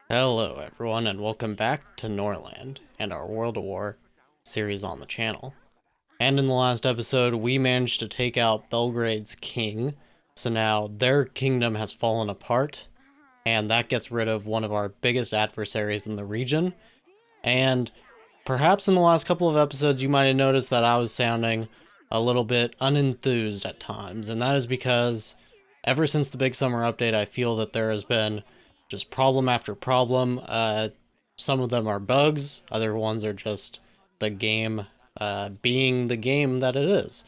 Hello everyone and welcome back to Norland and our World of War series on the channel. And in the last episode we managed to take out Belgrade's king, so now their kingdom has fallen apart and that gets rid of one of our biggest adversaries in the region. And perhaps in the last couple of episodes you might have noticed that I was sounding a little bit unenthused at times, and that is because ever since the big summer update I feel that there has been just problem after problem. Some of them are bugs, other ones are just the game being the game that it is.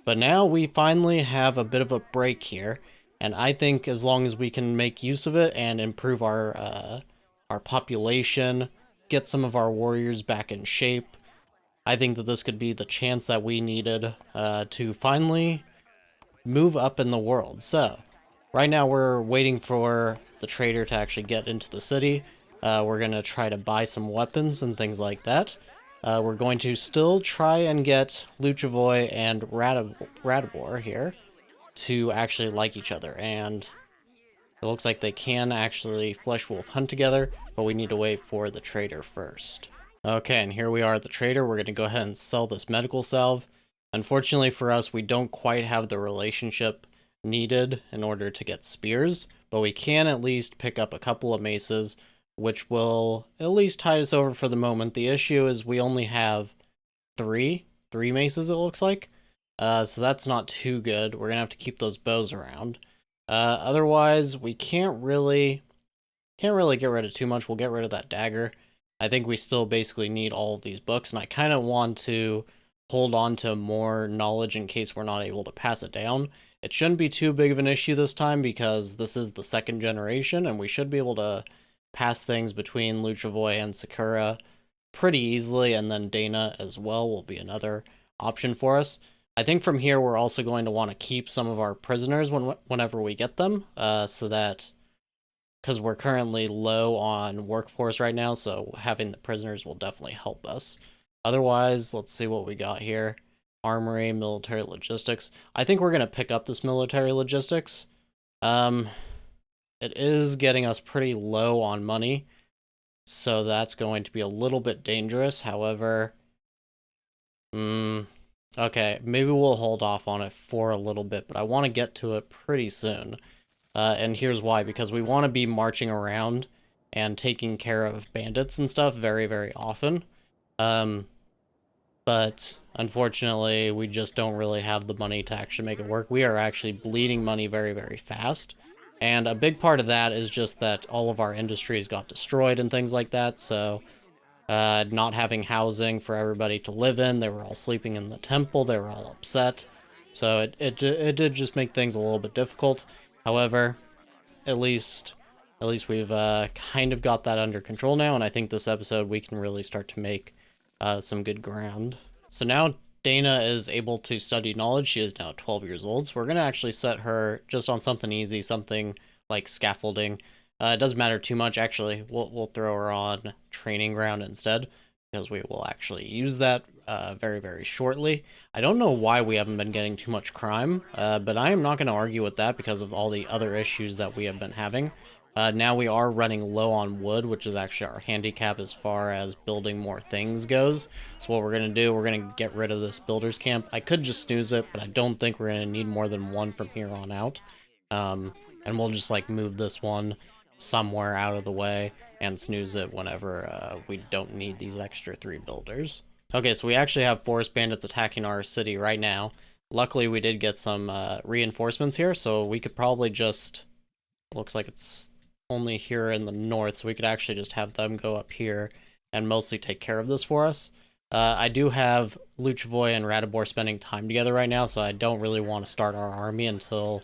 But now we finally have a bit of a break here, and I think as long as we can make use of it and improve our population, get some of our warriors back in shape, I think that this could be the chance that we needed to finally move up in the world. So, right now we're waiting for the trader to actually get into the city. We're going to try to buy some weapons and things like that. We're going to still try and get Luchavoy and Radibor here to actually like each other. And it looks like they can actually Flesh Wolf hunt together, but we need to wait for the trader first. Okay, and here we are at the trader. We're going to go ahead and sell this medical salve. Unfortunately for us, we don't quite have the relationship needed in order to get spears, but we can at least pick up a couple of maces, which will at least tide us over for the moment. The issue is we only have three maces, it looks like, so that's not too good. We're gonna have to keep those bows around. Otherwise, we can't really get rid of too much. We'll get rid of that dagger. I think we still basically need all of these books, and I kind of want to hold on to more knowledge in case we're not able to pass it down. It shouldn't be too big of an issue this time because this is the second generation, and we should be able to pass things between Luchavoy and Sakura pretty easily, and then Dana as well will be another option for us. I think from here we're also going to want to keep some of our prisoners whenever we get them, so that, because we're currently low on workforce right now, so having the prisoners will definitely help us. Otherwise, let's see what we got here. Armory, military logistics. I think we're going to pick up this military logistics. It is getting us pretty low on money, so that's going to be a little bit dangerous. However, okay, maybe we'll hold off on it for a little bit, but I want to get to it pretty soon. And here's why, because we want to be marching around and taking care of bandits and stuff very, very often. But unfortunately, we just don't really have the money to actually make it work. We are actually bleeding money very, very fast. And a big part of that is just that all of our industries got destroyed and things like that, so not having housing for everybody to live in, they were all sleeping in the temple, they were all upset. So it did just make things a little bit difficult. However, at least we've kind of got that under control now, and I think this episode we can really start to make some good ground. So now Dana is able to study knowledge. She is now 12 years old, so we're going to actually set her just on something easy, something like scaffolding. It doesn't matter too much, actually. We'll throw her on training ground instead, because we will actually use that very, very shortly. I don't know why we haven't been getting too much crime, but I am not going to argue with that because of all the other issues that we have been having. Now we are running low on wood, which is actually our handicap as far as building more things goes. So what we're going to do, we're going to get rid of this builder's camp. I could just snooze it, but I don't think we're going to need more than one from here on out. And we'll just like move this one somewhere out of the way and snooze it whenever we don't need these extra 3 builders. Okay, so we actually have forest bandits attacking our city right now. Luckily, we did get some reinforcements here, so we could probably just... Looks like it's only here in the north, so we could actually just have them go up here and mostly take care of this for us. I do have Luchavoy and Radibor spending time together right now, so I don't really want to start our army until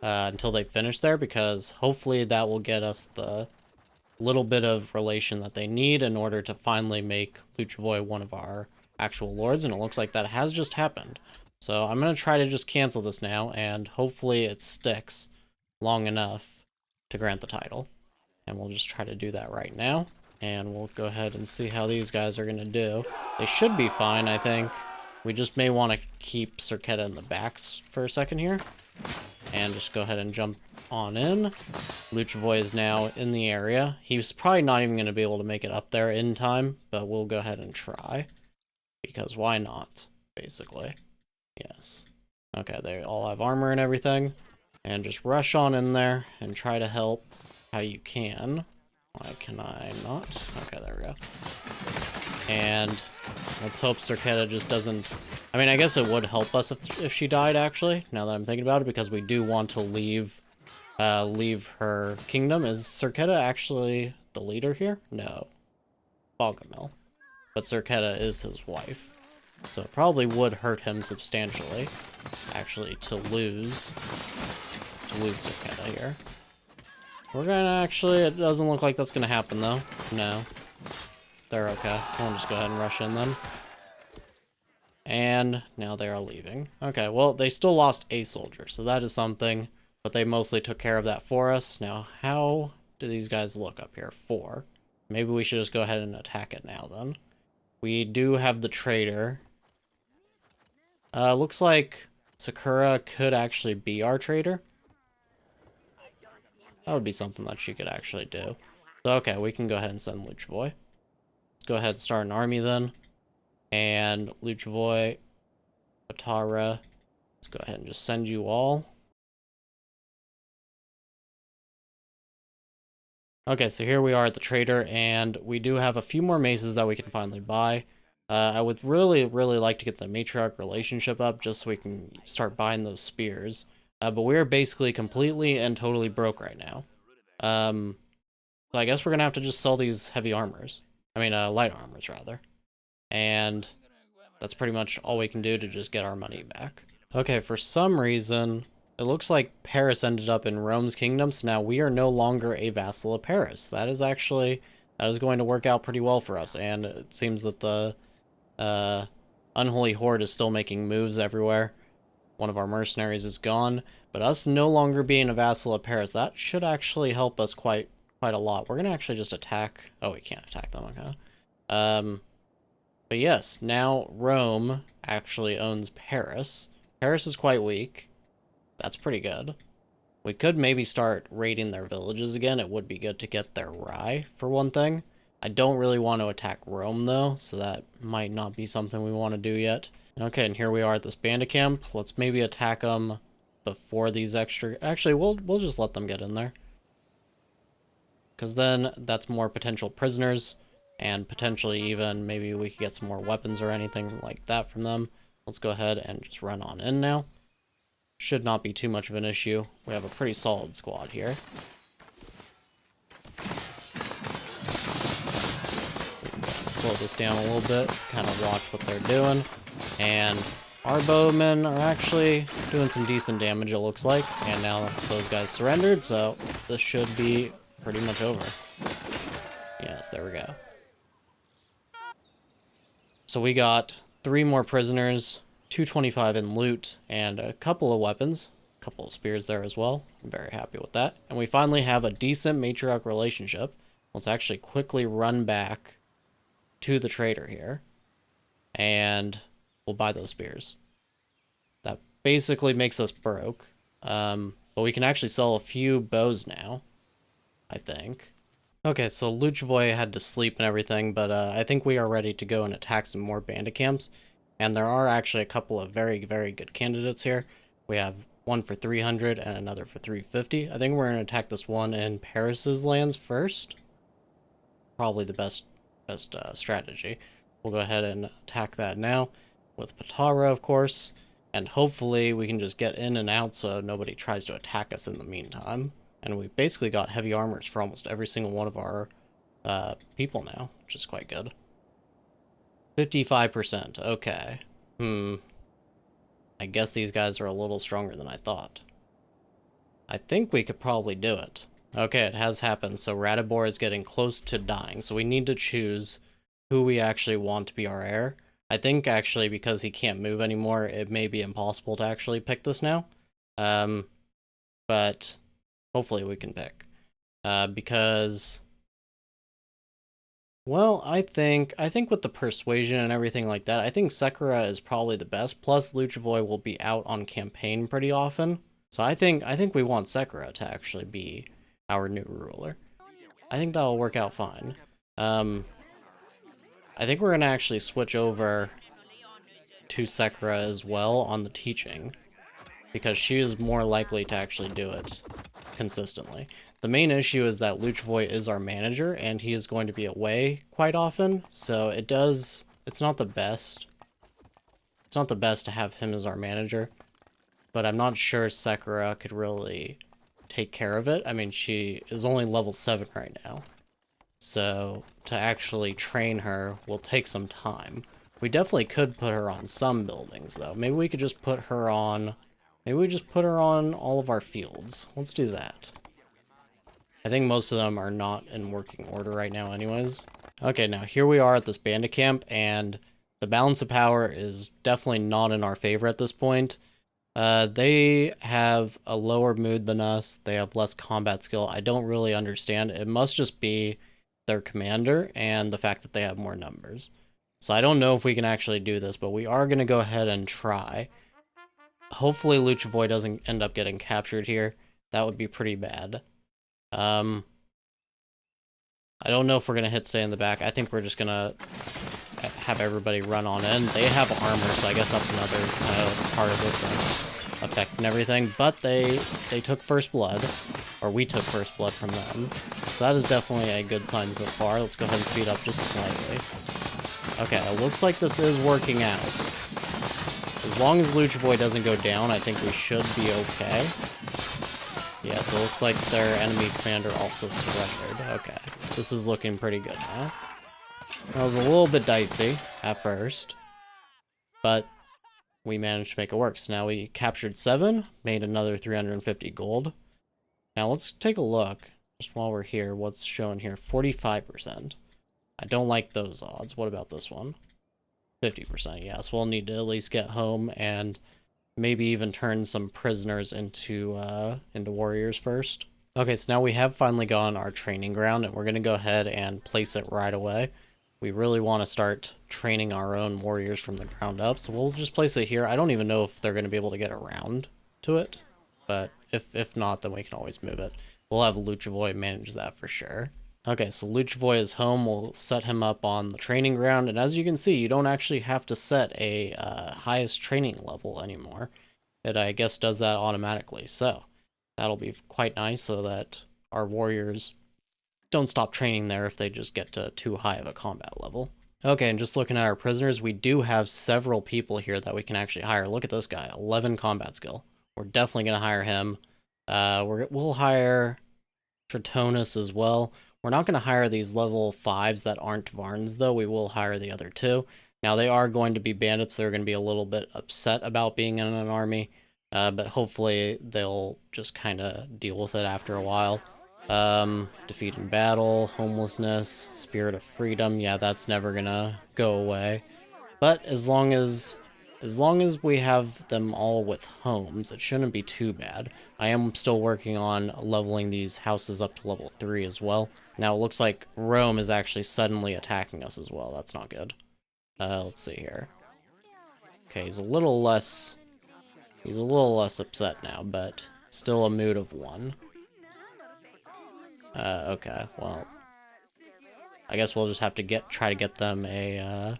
they finish there, because hopefully that will get us the little bit of relation that they need in order to finally make Luchavoy one of our actual lords, and it looks like that has just happened. So I'm going to try to just cancel this now, and hopefully it sticks long enough to grant the title. And we'll just try to do that right now, and we'll go ahead and see how these guys are going to do. They should be fine, I think. We just may want to keep Circetta in the backs for a second here. and just go ahead and jump on in. Luchavoy is now in the area. He's probably not even going to be able to make it up there in time, but we'll go ahead and try. Because why not, basically. Yes. Okay, they all have armor and everything. And just rush on in there and try to help how you can. Why can I not? Okay, there we go. And let's hope Circetta just doesn't... I mean, I guess it would help us if she died, actually, now that I'm thinking about it, because we do want to leave her kingdom. Is Circetta actually the leader here? No. Bogomil. But Circetta is his wife. So it probably would hurt him substantially, actually, to lose Circetta here. We're gonna actually, it doesn't look like that's gonna happen though. No. They're okay. We'll just go ahead and rush in then. And now they are leaving. Okay, well, they still lost a soldier, so that is something, but they mostly took care of that for us. Now, how do these guys look up here? 4. Maybe we should just go ahead and attack it now then. We do have the trader. Looks like Sakura could actually be our trader. That would be something that she could actually do. So, okay, we can go ahead and send Luchavoy. Let's go ahead and start an army then. And Luchavoy, Patara, let's go ahead and just send you all. Okay, so here we are at the trader, and we do have a few more maces that we can finally buy. I would really like to get the matriarch relationship up just so we can start buying those spears. But we're basically completely and totally broke right now. So I guess we're gonna have to just sell these heavy armors. I mean, light armors, rather. And that's pretty much all we can do to just get our money back. Okay, for some reason, it looks like Paris ended up in Rome's kingdom, so now we are no longer a vassal of Paris. That is going to work out pretty well for us, and it seems that the Unholy Horde is still making moves everywhere. One of our mercenaries is gone, but us no longer being a vassal of Paris, that should actually help us quite a lot. We're gonna actually just attack... Oh, we can't attack them, okay. But yes, now Rome actually owns Paris. Paris is quite weak. That's pretty good. We could maybe start raiding their villages again. It would be good to get their rye, for one thing. I don't really want to attack Rome, though, so that might not be something we want to do yet. Okay, and here we are at this bandit camp. Let's maybe attack them before these extra... Actually, we'll just let them get in there. Because then that's more potential prisoners, and potentially even maybe we could get some more weapons or anything like that from them. Let's go ahead and just run on in now. Should not be too much of an issue. We have a pretty solid squad here. Slow this down a little bit, kind of watch what they're doing. And our bowmen are actually doing some decent damage, it looks like. And now those guys surrendered, so this should be pretty much over. Yes, there we go. So we got 3 more prisoners, 225 in loot, and a couple of weapons. A couple of spears there as well. I'm very happy with that. And we finally have a decent matriarch relationship. Let's actually quickly run back to the trader here. And we'll buy those spears. That basically makes us broke. But we can actually sell a few bows now, I think. Okay, so Luchavoy had to sleep and everything, but I think we are ready to go and attack some more bandit camps. And there are actually a couple of very good candidates here. We have one for 300 and another for 350. I think we're going to attack this one in Paris's lands first. Probably the best strategy. We'll go ahead and attack that now with Patara, of course. And hopefully we can just get in and out so nobody tries to attack us in the meantime. And we basically got heavy armors for almost every single one of our people now, which is quite good. 55%, okay. I guess these guys are a little stronger than I thought. I think we could probably do it. Okay, it has happened, so Radibor is getting close to dying, so we need to choose who we actually want to be our heir. I think, actually, because he can't move anymore, it may be impossible to actually pick this now. But hopefully we can pick. Because... Well, I think with the persuasion and everything like that, I think Sakura is probably the best. Plus, Luchavoy will be out on campaign pretty often. So I think we want Sakura to actually be our new ruler. I think that'll work out fine. I think we're gonna actually switch over to Sakura as well on the teaching, because she is more likely to actually do it consistently. The main issue is that Luchvoy is our manager, and he is going to be away quite often, so it's not the best. It's not the best to have him as our manager, but I'm not sure Sakura could really take care of it. I mean, she is only level 7 right now, so to actually train her will take some time. We definitely could put her on some buildings, though. Maybe we could just put her on... Maybe we just put her on all of our fields. Let's do that. I think most of them are not in working order right now anyways. Okay, now here we are at this bandit camp, and the balance of power is definitely not in our favor at this point. They have a lower mood than us. They have less combat skill. I don't really understand. It must just be their commander and the fact that they have more numbers. So I don't know if we can actually do this, but we are going to go ahead and try. Hopefully Luchvoy doesn't end up getting captured here. That would be pretty bad. I don't know if we're going to hit stay in the back. I think we're just going to have everybody run on in. They have armor, so I guess that's another kind of part of this that's affecting everything. But they took first blood, or we took first blood from them. So that is definitely a good sign so far. Let's go ahead and speed up just slightly. Okay, it looks like this is working out. As long as Luchvoy doesn't go down, I think we should be okay. Yeah, so it looks like their enemy commander also surrendered. Okay, this is looking pretty good now. That was a little bit dicey at first, but we managed to make it work. So now we captured 7, made another 350 gold. Now let's take a look, just while we're here, what's shown here. 45%. I don't like those odds. What about this one? 50%, yes. We'll need to at least get home and maybe even turn some prisoners into warriors first. Okay, so now we have finally gotten our training ground, and we're going to go ahead and place it right away. We really want to start training our own warriors from the ground up, so we'll just place it here. I don't even know if they're going to be able to get around to it, but if not, then we can always move it. We'll have Luchvoy manage that for sure. Okay, so Luchvoy is home. We'll set him up on the training ground, and as you can see, you don't actually have to set a highest training level anymore. It, I guess, does that automatically, so that'll be quite nice so that our warriors don't stop training there if they just get to too high of a combat level. Okay, and just looking at our prisoners, we do have several people here that we can actually hire. Look at this guy, 11 combat skill. We're definitely going to hire him. We'll hire Tritonus as well. We're not going to hire these level 5s that aren't Varns, though. We will hire the other 2. Now, they are going to be bandits. They're going to be a little bit upset about being in an army, but hopefully they'll just kind of deal with it after a while. Defeat in battle, homelessness, spirit of freedom. Yeah, that's never gonna go away. But as long as we have them all with homes, it shouldn't be too bad. I am still working on leveling these houses up to level 3 as well. Now it looks like Rome is actually suddenly attacking us as well. That's not good. Let's see here. Okay, he's a little less upset now, but still a mood of 1. Okay, well, I guess we'll just have to try to get them a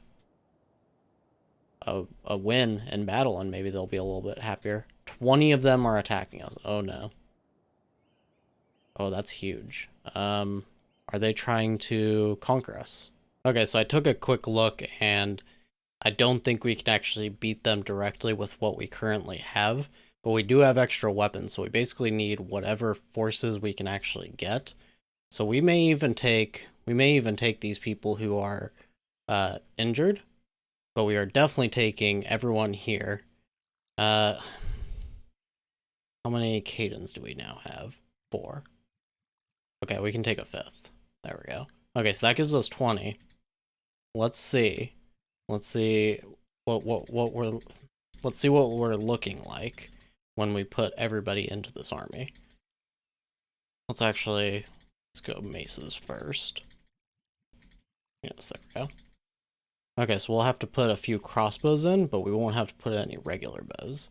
win in battle, and maybe they'll be a little bit happier. 20 of them are attacking us. Oh no. Oh, that's huge. Are they trying to conquer us? Okay, so I took a quick look, and I don't think we can actually beat them directly with what we currently have, but we do have extra weapons, so we basically need whatever forces we can actually get. So we may even take these people who are injured, but we are definitely taking everyone here. How many Cadens do we now have? 4. Okay, we can take a 5th. There we go. Okay, so that gives us 20. Let's see what we're looking like when we put everybody into this army. Let's go maces first. Yes, there we go. Okay, so we'll have to put a few crossbows in, but we won't have to put any regular bows,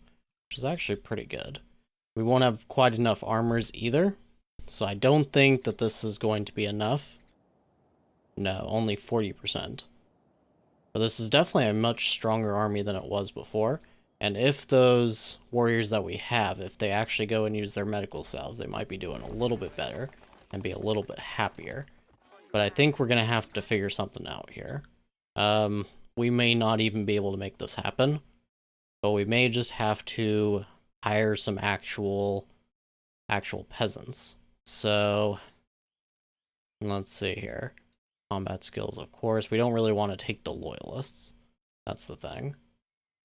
which is actually pretty good. We won't have quite enough armors either, so I don't think that this is going to be enough. No, only 40%. But this is definitely a much stronger army than it was before. And if those warriors that we have, if they actually go and use their medical cells, they might be doing a little bit better and be a little bit happier. But I think we're going to have to figure something out here. We may not even be able to make this happen, but we may just have to hire some actual peasants. So, let's see here. Combat skills, of course. We don't really want to take the loyalists. That's the thing.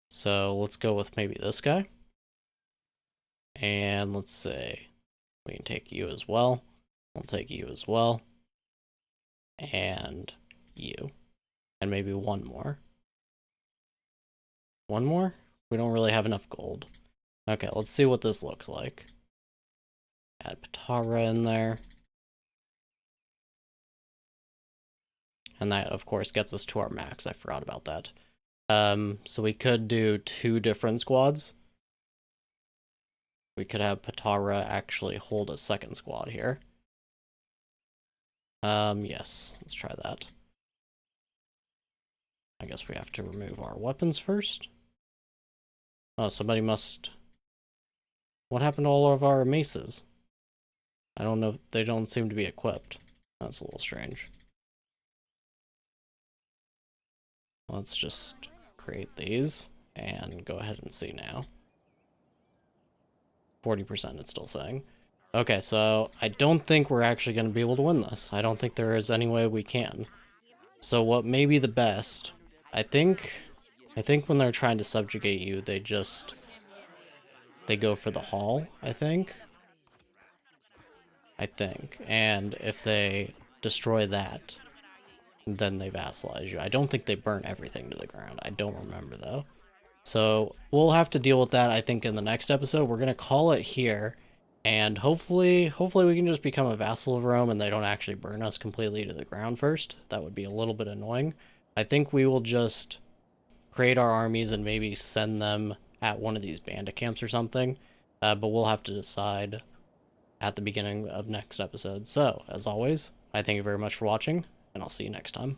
So let's go with maybe this guy. And let's see. We can take you as well. We'll take you as well. And you. And maybe one more. One more? We don't really have enough gold. Okay, let's see what this looks like. Add Patara in there. And that, of course, gets us to our max. I forgot about that. So we could do 2 different squads. We could have Patara actually hold a second squad here. Yes, let's try that. I guess we have to remove our weapons first. Oh, somebody must... What happened to all of our maces? I don't know, they don't seem to be equipped. That's a little strange. Let's just create these and go ahead and see now. 40% it's still saying. Okay, so I don't think we're actually going to be able to win this. I don't think there is any way we can. So what may be the best, I think when they're trying to subjugate you, they go for the hall, I think. And if they destroy that, then they vassalize you. I don't think they burn everything to the ground. I don't remember, though. So we'll have to deal with that, I think, in the next episode. We're going to call it here, and hopefully we can just become a vassal of Rome and they don't actually burn us completely to the ground first. That would be a little bit annoying. I think we will just create our armies and maybe send them at one of these bandit camps or something, but we'll have to decide at the beginning of next episode. So, as always, I thank you very much for watching, and I'll see you next time.